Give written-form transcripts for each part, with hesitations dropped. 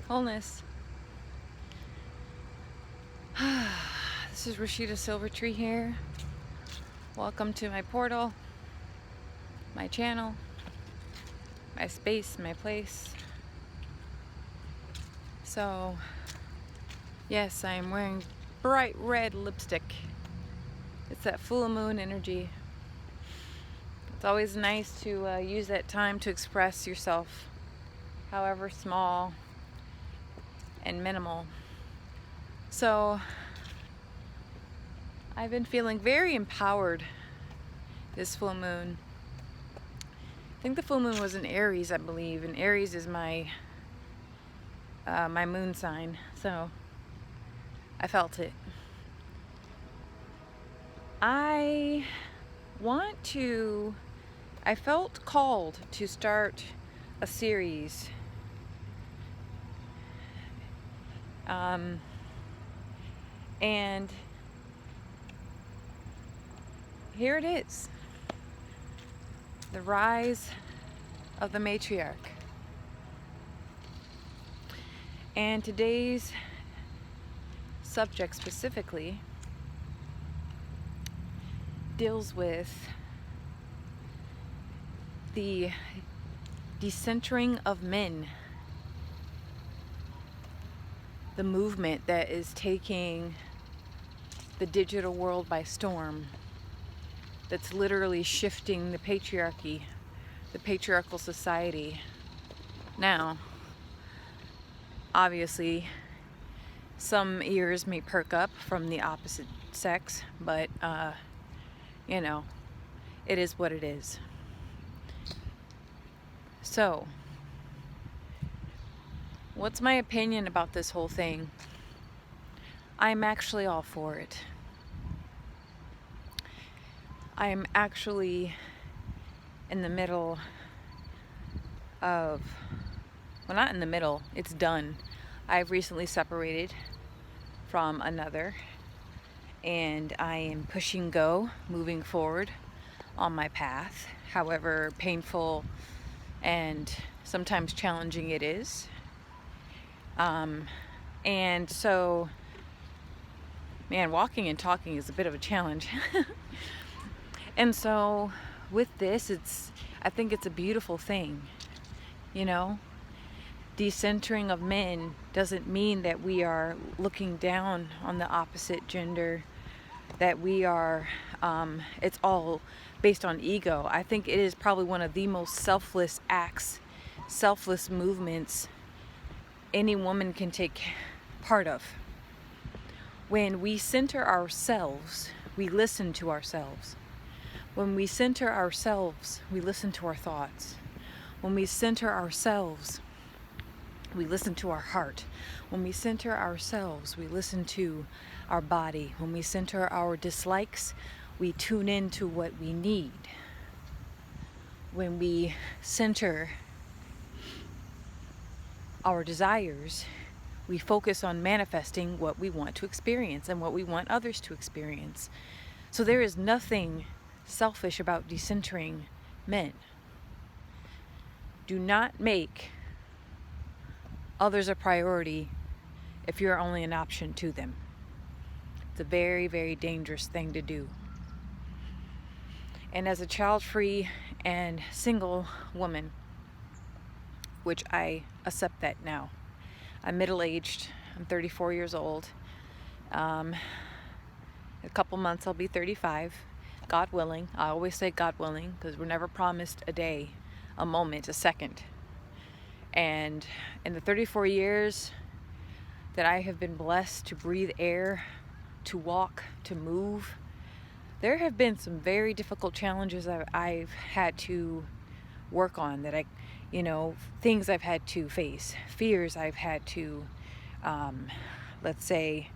wholeness. This is Rashida Silvertree here. Welcome to my portal, my channel, my space, my place. So, yes, I am wearing bright red lipstick. It's that full moon energy. It's always nice to use that time to express yourself, however small and minimal. So, I've been feeling very empowered this full moon. I think the full moon was in Aries, I believe, and Aries is my moon sign, so I felt it. I felt called to start a series. And here it is. The rise of the Matriarch. And today's subject specifically deals with the decentering of men, the movement that is taking the digital world by storm, that's literally shifting the patriarchy, the patriarchal society. Now, obviously, some ears may perk up from the opposite sex, but it is what it is. So, what's my opinion about this whole thing? I'm actually all for it. I am actually in the middle of, well, not in the middle, it's done. I've recently separated from another, and I am pushing go, moving forward on my path, however painful and sometimes challenging it is. And so, man, walking and talking is a bit of a challenge. And so with this, I think it's a beautiful thing, Decentering of men doesn't mean that we are looking down on the opposite gender, that we are, it's all based on ego. I think it is probably one of the most selfless acts, selfless movements any woman can take part of. When we center ourselves, we listen to ourselves. When we center ourselves, we listen to our thoughts. When we center ourselves, we listen to our heart. When we center ourselves, we listen to our body. When we center our dislikes, we tune into what we need. When we center our desires, we focus on manifesting what we want to experience and what we want others to experience. So there is nothing selfish about decentering men. Do not make others a priority if you're only an option to them. It's a very, very dangerous thing to do. And as a child-free and single woman, which I accept that now, I'm middle-aged, I'm 34 years old. In a couple months I'll be 35, God willing. I always say God willing because we're never promised a day, a moment, a second. And in the 34 years that I have been blessed to breathe air, to walk, to move, there have been some very difficult challenges that I've had to work on, that things I've had to face, fears I've had to, let's say,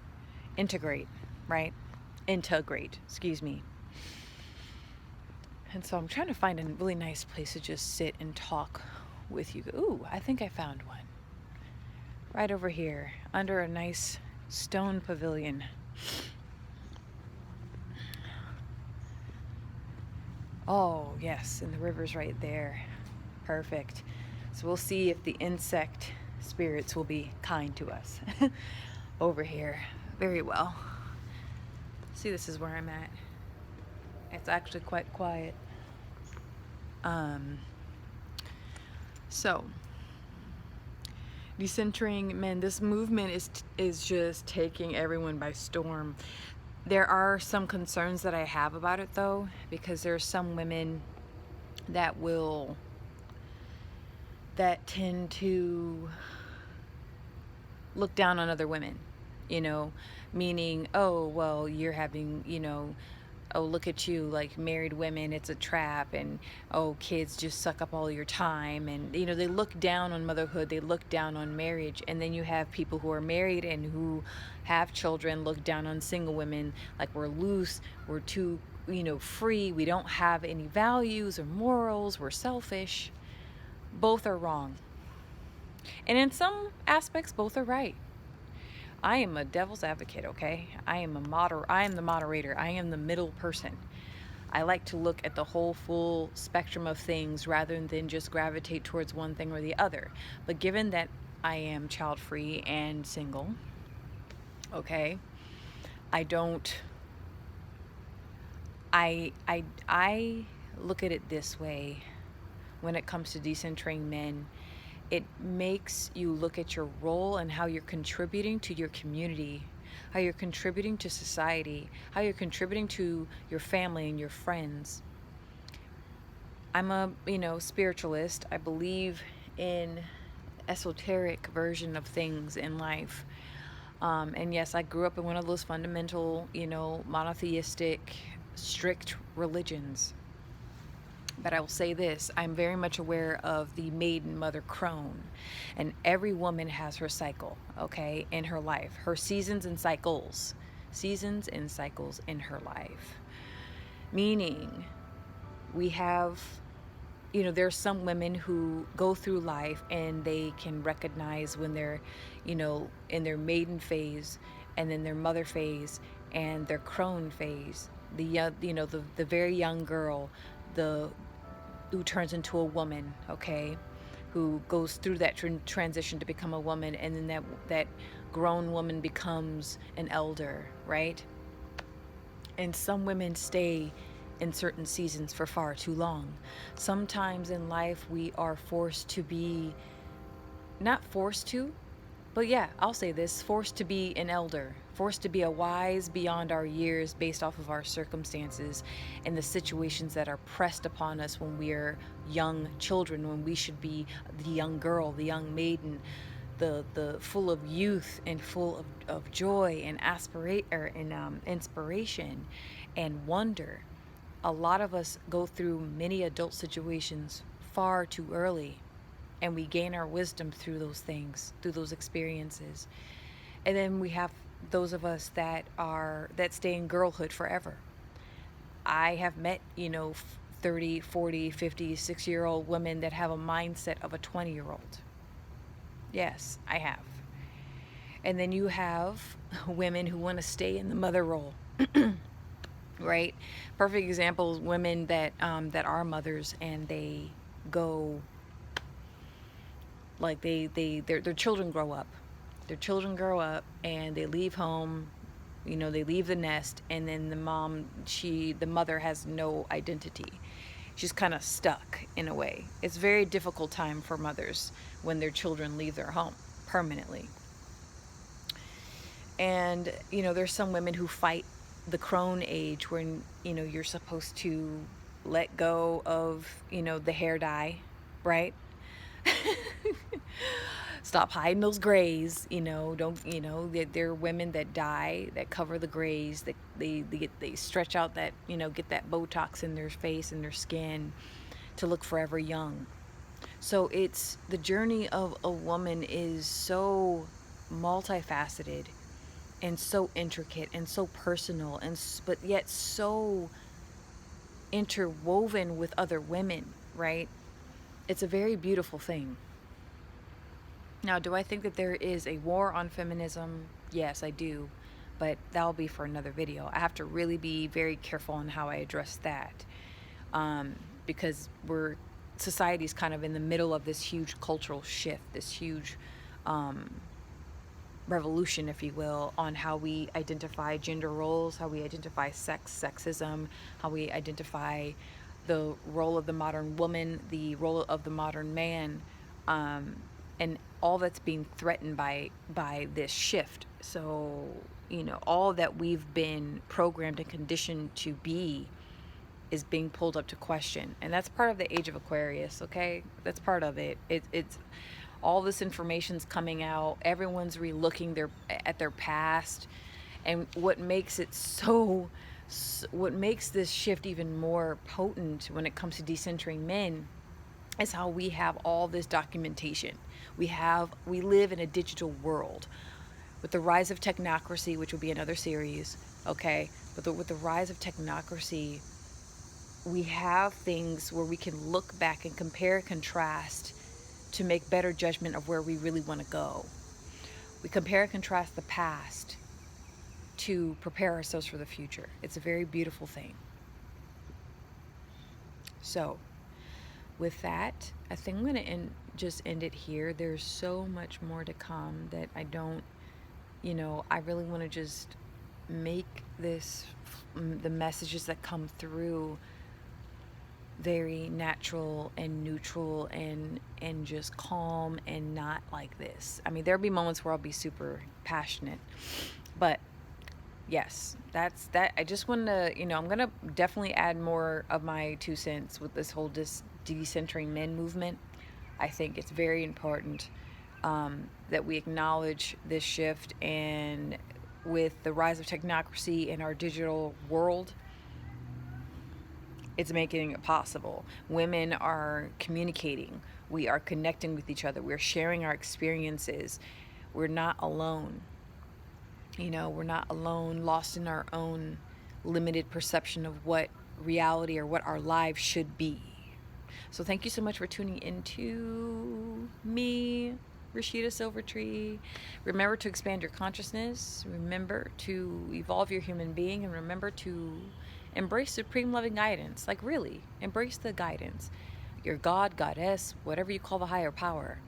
integrate, excuse me. And so I'm trying to find a really nice place to just sit and talk with you. Ooh, I think I found one. Right over here, under a nice stone pavilion. Oh, yes, and the river's right there. Perfect. So we'll see if the insect spirits will be kind to us over here. Very well. See, this is where I'm at. It's actually quite quiet. So, decentering men. This movement is just taking everyone by storm. There are some concerns that I have about it, though, because there are some women that tend to look down on other women, meaning, oh, well, you're having, oh, look at you, like, married women, it's a trap, and oh, kids just suck up all your time, and they look down on motherhood, they look down on marriage. And then you have people who are married and who have children look down on single women, like, we're loose, we're too free, we don't have any values or morals, we're selfish. Both are wrong, and in some aspects both are right. I am a devil's advocate, okay? I am the moderator. I am the middle person. I like to look at the whole full spectrum of things rather than just gravitate towards one thing or the other. But given that I am child-free and single, okay, I look at it this way when it comes to decentering men. It makes you look at your role and how you're contributing to your community, how you're contributing to society, how you're contributing to your family and your friends. I'm a, spiritualist. I believe in esoteric version of things in life. And yes, I grew up in one of those fundamental, monotheistic, strict religions. But I will say this, I'm very much aware of the maiden mother crone, and every woman has her cycle, okay, in her life, her seasons and cycles in her life. Meaning, we have, there's some women who go through life and they can recognize when they're, in their maiden phase, and then their mother phase, and their crone phase. The very young girl, who turns into a woman, okay, who goes through that transition to become a woman, and then that grown woman becomes an elder, right? And some women stay in certain seasons for far too long. Sometimes in life we are forced to be, not forced to, but yeah, I'll say this, forced to be an elder, forced to be a wise beyond our years based off of our circumstances and the situations that are pressed upon us when we are young children, when we should be the young girl, the young maiden, the full of youth and full of joy and inspiration and wonder. A lot of us go through many adult situations far too early, and we gain our wisdom through those things, through those experiences. And then we have those of us that stay in girlhood forever. I have met 30, 40, 50, 6-year-old women that have a mindset of a 20-year-old. Yes, I have. And then you have women who want to stay in the mother role. Right? Perfect example is women that are mothers, and they go, like, their children grow up. Their children grow up and they leave home, they leave the nest, and then the mother has no identity. She's kind of stuck in a way. It's a very difficult time for mothers when their children leave their home permanently. And, there's some women who fight the crone age when, you're supposed to let go of, the hair dye, right? Stop hiding those grays, don't, there are women that dye, that cover the grays, that they stretch out that, get that Botox in their face and their skin to look forever young. So it's, the journey of a woman is so multifaceted and so intricate and so personal, but yet so interwoven with other women, right? It's a very beautiful thing. Now, do I think that there is a war on feminism? Yes, I do, but that'll be for another video. I have to really be very careful on how I address that, because society's kind of in the middle of this huge cultural shift, this huge revolution, if you will, on how we identify gender roles, how we identify sexism, how we identify the role of the modern woman, the role of the modern man, and all that's being threatened by this shift. So, all that we've been programmed and conditioned to be is being pulled up to question, and that's part of the age of Aquarius. Okay, that's part of it. It's all this information's coming out. Everyone's relooking at their past, and what makes this shift even more potent when it comes to decentering men is how we have all this documentation. We live in a digital world with the rise of technocracy, which will be another series. Okay, but with the rise of technocracy, we have things where we can look back and compare and contrast to make better judgment of where we really want to go. We compare and contrast the past to prepare ourselves for the future. It's a very beautiful thing. So, with that, I think I'm going to just end it here. There's so much more to come that I really want to just make the messages that come through very natural and neutral and just calm, and not like this. I mean, there'll be moments where I'll be super passionate, but yes, that's that. I just want to, I'm gonna definitely add more of my 2 cents with this whole decentering men movement. I think it's very important that we acknowledge this shift, and with the rise of technocracy in our digital world, it's making it possible. Women are communicating. We are connecting with each other. We're sharing our experiences. We're not alone. We're not alone, lost in our own limited perception of what reality or what our lives should be. So thank you so much for tuning into me, Rashida Silvertree. Remember to expand your consciousness. Remember to evolve your human being, and remember to embrace supreme loving guidance. Like, really, embrace the guidance. Your God, goddess, whatever you call the higher power,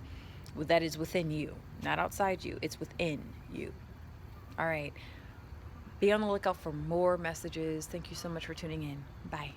that is within you, not outside you. It's within you. All right. Be on the lookout for more messages. Thank you so much for tuning in. Bye.